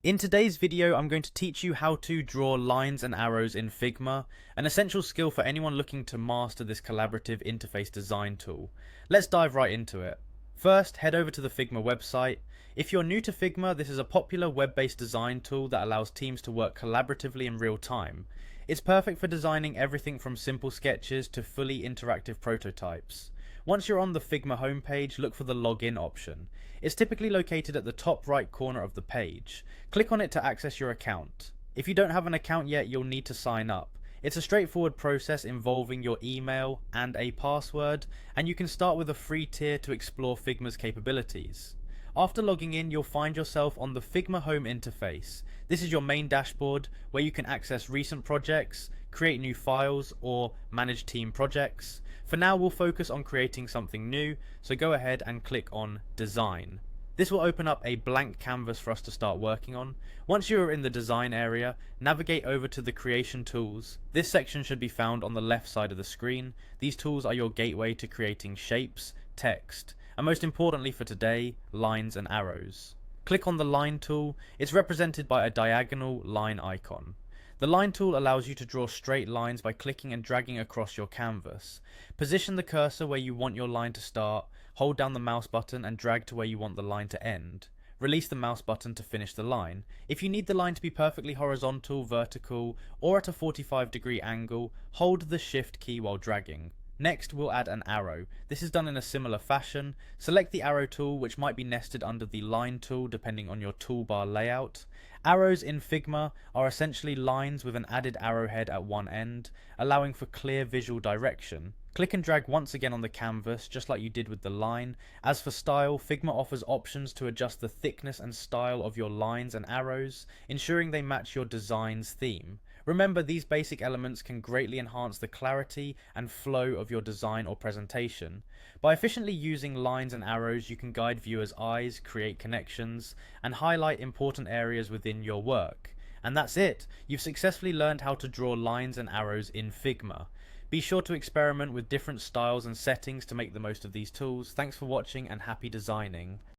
In today's video, I'm going to teach you how to draw lines and arrows in Figma, an essential skill for anyone looking to master this collaborative interface design tool. Let's dive right into it. First, head over to the Figma website. If you're new to Figma, this is a popular web-based design tool that allows teams to work collaboratively in real time. It's perfect for designing everything from simple sketches to fully interactive prototypes. Once you're on the Figma homepage, look for the login option. It's typically located at the top right corner of the page. Click on it to access your account. If you don't have an account yet, you'll need to sign up. It's a straightforward process involving your email and a password, and you can start with a free tier to explore Figma's capabilities. After logging in, you'll find yourself on the Figma home interface. This is your main dashboard where you can access recent projects, create new files, or manage team projects. For now, we'll focus on creating something new, so go ahead and click on Design. This will open up a blank canvas for us to start working on. Once you are in the design area, navigate over to the creation tools. This section should be found on the left side of the screen. These tools are your gateway to creating shapes, text, and most importantly for today, lines and arrows. Click on the line tool. It's represented by a diagonal line icon. The line tool allows you to draw straight lines by clicking and dragging across your canvas. Position the cursor where you want your line to start, hold down the mouse button and drag to where you want the line to end. Release the mouse button to finish the line. If you need the line to be perfectly horizontal, vertical, or at a 45-degree angle, hold the Shift key while dragging. Next, we'll add an arrow. This is done in a similar fashion. Select the arrow tool, which might be nested under the line tool depending on your toolbar layout. Arrows in Figma are essentially lines with an added arrowhead at one end, allowing for clear visual direction. Click and drag once again on the canvas, just like you did with the line. As for style, Figma offers options to adjust the thickness and style of your lines and arrows, ensuring they match your design's theme. Remember, these basic elements can greatly enhance the clarity and flow of your design or presentation. By efficiently using lines and arrows, you can guide viewers' eyes, create connections, and highlight important areas within your work. And that's it! You've successfully learned how to draw lines and arrows in Figma. Be sure to experiment with different styles and settings to make the most of these tools. Thanks for watching and happy designing.